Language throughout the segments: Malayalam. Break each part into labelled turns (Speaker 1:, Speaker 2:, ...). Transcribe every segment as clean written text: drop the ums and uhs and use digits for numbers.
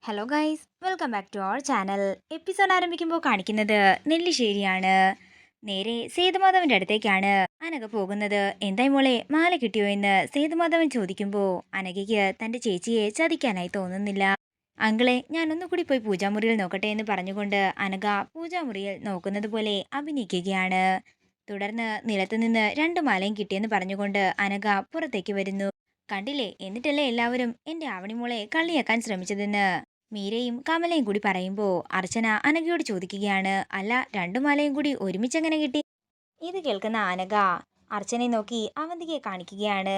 Speaker 1: Hello guys, welcome back to our channel. Episode ആരംഭിക്കുമ്പോൾ കാണിക്കുന്നത് നെല്ലിശ്ശേരിയാണ്. നേരെ സേതുമാധവന്റെ അടുത്തേക്കാണ് അനഘ പോകുന്നത്. എന്തായി മോളെ, മാല കിട്ടിയോ എന്ന് സേതുമാധവൻ ചോദിക്കുമ്പോൾ അനഘയ്ക്ക് തന്റെ ചേച്ചിയെ ചതിക്കാനായി തോന്നുന്നില്ല. അങ്കിളെ, ഞാൻ ഒന്നുകൂടി പോയി പൂജാമുറിയിൽ നോക്കട്ടെ എന്ന് പറഞ്ഞുകൊണ്ട് അനഘ പൂജാമുറിയിൽ നോക്കുന്നത് പോലെ അഭിനയിക്കുകയാണ്. തുടർന്ന് നിലത്തുനിന്ന് 2 മാലയും കിട്ടിയെന്ന് പറഞ്ഞുകൊണ്ട് അനഘ പുറത്തേക്ക് വരുന്നു. കണ്ടില്ലേ, എന്നിട്ടല്ലേ എല്ലാവരും എന്റെ ആവണിമോളെ കളിയാക്കാൻ ശ്രമിച്ചതെന്ന് മീരയും കമലയും കൂടി പറയുമ്പോൾ അർച്ചന അനഘയോട് ചോദിക്കുകയാണ്. അല്ല, 2 മാലയും കൂടി ഒരുമിച്ചെങ്ങനെ കിട്ടി? ഇത് കേൾക്കുന്ന അനഘ അർച്ചനയെ നോക്കി അവന്തികയെ കാണിക്കുകയാണ്.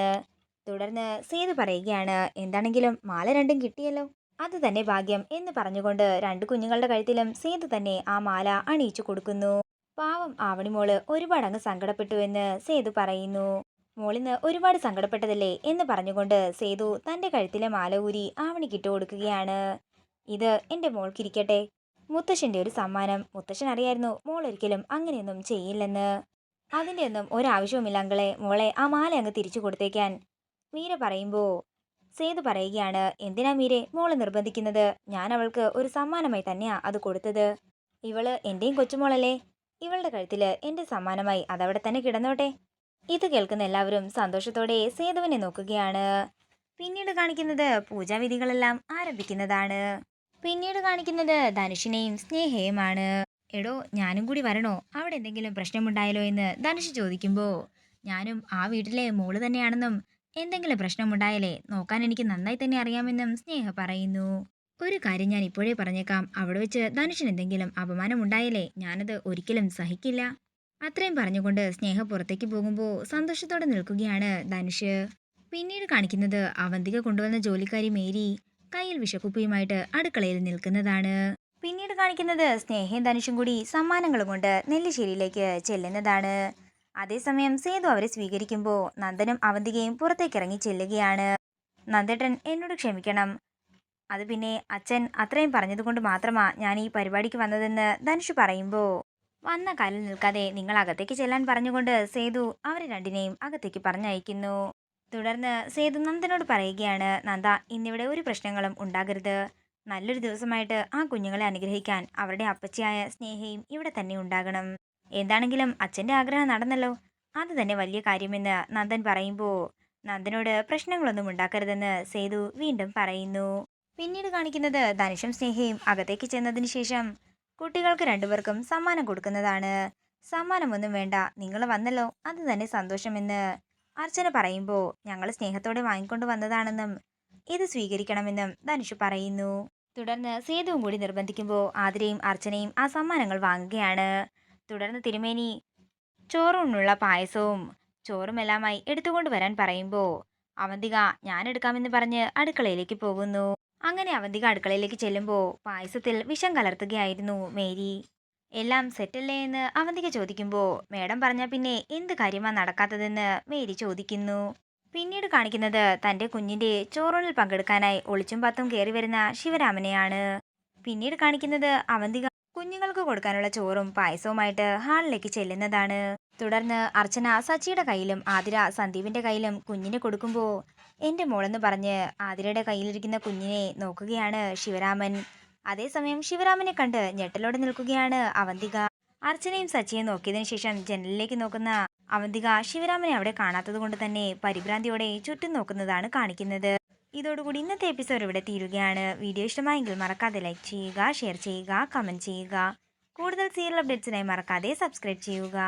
Speaker 1: തുടർന്ന് സേതു പറയുകയാണ്, എന്താണെങ്കിലും മാല രണ്ടും കിട്ടിയല്ലോ, അത് തന്നെ ഭാഗ്യം എന്ന് പറഞ്ഞുകൊണ്ട് 2 കുഞ്ഞുങ്ങളുടെ കഴുത്തിലും സേതു തന്നെ ആ മാല അണിയിച്ചു കൊടുക്കുന്നു. പാവം ആവണിമോള് ഒരുപാട് അങ്ങ് സങ്കടപ്പെട്ടു എന്ന് സേതു പറയുന്നു. മോളിന്ന് ഒരുപാട് സങ്കടപ്പെട്ടതല്ലേ എന്ന് പറഞ്ഞുകൊണ്ട് സേതു തന്റെ കഴുത്തിലെ മാല ഊരി ആവണിക്കിട്ട് കൊടുക്കുകയാണ്. ഇത് എന്റെ മോൾക്കിരിക്കട്ടെ, മുത്തശ്ശന്റെ ഒരു സമ്മാനം. മുത്തശ്ശൻ അറിയായിരുന്നു മോൾ ഒരിക്കലും അങ്ങനെയൊന്നും ചെയ്യില്ലെന്ന്. അതിന്റെ ഒന്നും ഒരാവശ്യവുമില്ല അങ്കളെ, മോളെ ആ മാല അങ്ങ് തിരിച്ചു കൊടുത്തേക്കാൻ മീര പറയുമ്പോ സേതു പറയുകയാണ്, എന്തിനാ മീരെ മോളെ നിർബന്ധിക്കുന്നത്? ഞാൻ അവൾക്ക് ഒരു സമ്മാനമായി തന്നെയാ അത് കൊടുത്തത്. ഇവള് എന്റെയും കൊച്ചുമോളല്ലേ, ഇവളുടെ കഴുത്തില് എന്റെ സമ്മാനമായി അതവിടെ തന്നെ കിടന്നോട്ടെ. ഇത് കേൾക്കുന്ന എല്ലാവരും സന്തോഷത്തോടെ സേതുവിനെ നോക്കുകയാണ്. പിന്നീട് കാണിക്കുന്നത് പൂജാവിധികളെല്ലാം ആരംഭിക്കുന്നതാണ്. പിന്നീട് കാണിക്കുന്നത് ധനുഷിനെയും സ്നേഹയുമാണ്. എടോ, ഞാനും കൂടി വരണോ? അവിടെ എന്തെങ്കിലും പ്രശ്നമുണ്ടായാലോ എന്ന് ധനുഷ് ചോദിക്കുമ്പോൾ ഞാനും ആ വീട്ടിലെ മോള് തന്നെയാണെന്നും എന്തെങ്കിലും പ്രശ്നമുണ്ടായാലേ നോക്കാൻ എനിക്ക് നന്നായി തന്നെ അറിയാമെന്നും സ്നേഹ പറയുന്നു. ഒരു കാര്യം ഞാൻ ഇപ്പോഴേ പറഞ്ഞേക്കാം, അവിടെ വെച്ച് ധനുഷിന് എന്തെങ്കിലും അപമാനം ഉണ്ടായാലേ ഞാനത് ഒരിക്കലും സഹിക്കില്ല. അത്രയും പറഞ്ഞുകൊണ്ട് സ്നേഹ പുറത്തേക്ക് പോകുമ്പോൾ സന്തോഷത്തോടെ നിൽക്കുകയാണ് ധനുഷ്. പിന്നീട് കാണിക്കുന്നത് അവന്തിക കൊണ്ടുവന്ന ജോലിക്കാരി മേരി കയ്യിൽ വിഷക്കുപ്പിയുമായിട്ട് അടുക്കളയിൽ നിൽക്കുന്നതാണ്. പിന്നീട് കാണിക്കുന്നത് സ്നേഹയും ധനുഷും കൂടി സമ്മാനങ്ങളും കൊണ്ട് നെല്ലിശ്ശേരിയിലേക്ക് ചെല്ലുന്നതാണ്. അതേസമയം സേതു അവരെ സ്വീകരിക്കുമ്പോൾ നന്ദനും അവന്തികയും പുറത്തേക്കിറങ്ങി ചെല്ലുകയാണ്. നന്ദേട്ടൻ, എന്നോട് ക്ഷമിക്കണം. അത് പിന്നെ അച്ഛൻ അത്രയും പറഞ്ഞതുകൊണ്ട് മാത്രമാ ഞാൻ ഈ പരിപാടിക്ക് വന്നതെന്ന് ധനുഷ് പറയുമ്പോൾ വന്ന കാലിൽ നിൽക്കാതെ നിങ്ങൾ അകത്തേക്ക് ചെല്ലാൻ പറഞ്ഞുകൊണ്ട് സേതു അവരെ രണ്ടിനെയും അകത്തേക്ക് പറഞ്ഞയക്കുന്നു. തുടർന്ന് സേതു നന്ദനോട് പറയുകയാണ്, നന്ദ, ഇന്നിവിടെ ഒരു പ്രശ്നങ്ങളും ഉണ്ടാകരുത്. നല്ലൊരു ദിവസമായിട്ട് ആ കുഞ്ഞുങ്ങളെ അനുഗ്രഹിക്കാൻ അവരുടെ അപ്പച്ചിയായ സ്നേഹയും ഇവിടെ തന്നെ ഉണ്ടാകണം. എന്താണെങ്കിലും അച്ഛൻ്റെ ആഗ്രഹം നടന്നല്ലോ, അത് തന്നെ വലിയ കാര്യമെന്ന് നന്ദൻ പറയുമ്പോൾ നന്ദനോട് പ്രശ്നങ്ങളൊന്നും ഉണ്ടാക്കരുതെന്ന് സേതു വീണ്ടും പറയുന്നു. പിന്നീട് കാണിക്കുന്നത് ധനുഷും സ്നേഹയും അകത്തേക്ക് ചെന്നതിന് ശേഷം കുട്ടികൾക്ക് 2 പേർക്കും സമ്മാനം കൊടുക്കുന്നതാണ്. സമ്മാനമൊന്നും വേണ്ട, നിങ്ങൾ വന്നല്ലോ അത് തന്നെ സന്തോഷമെന്ന് അർച്ചന പറയുമ്പോൾ ഞങ്ങൾ സ്നേഹത്തോടെ വാങ്ങിക്കൊണ്ട് വന്നതാണെന്നും ഇത് സ്വീകരിക്കണമെന്നും ധനുഷ് പറയുന്നു. തുടർന്ന് സേതുവും കൂടി നിർബന്ധിക്കുമ്പോൾ ആതിരയും അർച്ചനയും ആ സമ്മാനങ്ങൾ വാങ്ങുകയാണ്. തുടർന്ന് തിരുമേനി ചോറൂണിനുള്ള പായസവും ചോറുമെല്ലാമായി എടുത്തുകൊണ്ട് വരാൻ പറയുമ്പോൾ അവന്തിക ഞാൻ എടുക്കാമെന്ന് പറഞ്ഞ് അടുക്കളയിലേക്ക് പോകുന്നു. അങ്ങനെ അവന്തിക അടുക്കളയിലേക്ക് ചെല്ലുമ്പോൾ പായസത്തിൽ വിഷം കലർത്തുകയായിരുന്നു മേരി. എല്ലാം സെറ്റല്ലേ എന്ന് അവന്തിക ചോദിക്കുമ്പോൾ മേഡം പറഞ്ഞാൽ പിന്നെ എന്ത് കാര്യമാ നടക്കാത്തതെന്ന് മേരി ചോദിക്കുന്നു. പിന്നീട് കാണിക്കുന്നത് തൻ്റെ കുഞ്ഞിൻ്റെ ചോറൂണിൽ പങ്കെടുക്കാനായി ഒളിച്ചും പത്തും കയറി വരുന്ന ശിവരാമനെയാണ്. പിന്നീട് കാണിക്കുന്നത് അവന്തിക കുഞ്ഞുങ്ങൾക്ക് കൊടുക്കാനുള്ള ചോറും പായസവുമായിട്ട് ഹാളിലേക്ക് ചെല്ലുന്നതാണ്. തുടർന്ന് അർച്ചന സച്ചിയുടെ കയ്യിലും ആതിര സന്ദീപിന്റെ കയ്യിലും കുഞ്ഞിനെ കൊടുക്കുമ്പോൾ എൻ്റെ മോളെന്ന് പറഞ്ഞ് ആതിരയുടെ കയ്യിലിരിക്കുന്ന കുഞ്ഞിനെ നോക്കുകയാണ് ശിവരാമൻ. അതേസമയം ശിവരാമനെ കണ്ട് ഞെട്ടലോടെ നിൽക്കുകയാണ് അവന്തിക. അർച്ചനയും സച്ചിയും നോക്കിയതിനു ശേഷം ജനലിലേക്ക് നോക്കുന്ന അവന്തിക ശിവരാമനെ അവിടെ കാണാത്തത് കൊണ്ട് തന്നെ പരിഭ്രാന്തിയോടെ ചുറ്റും നോക്കുന്നതാണ് കാണിക്കുന്നത്. ഇതോടുകൂടി ഇന്നത്തെ എപ്പിസോഡ് ഇവിടെ തീരുകയാണ്. വീഡിയോ ഇഷ്ടമായെങ്കിൽ മറക്കാതെ ലൈക്ക് ചെയ്യുക, ഷെയർ ചെയ്യുക, കമൻറ്റ് ചെയ്യുക. കൂടുതൽ സീരിയൽ അപ്ഡേറ്റ്സിനായി മറക്കാതെ സബ്സ്ക്രൈബ് ചെയ്യുക.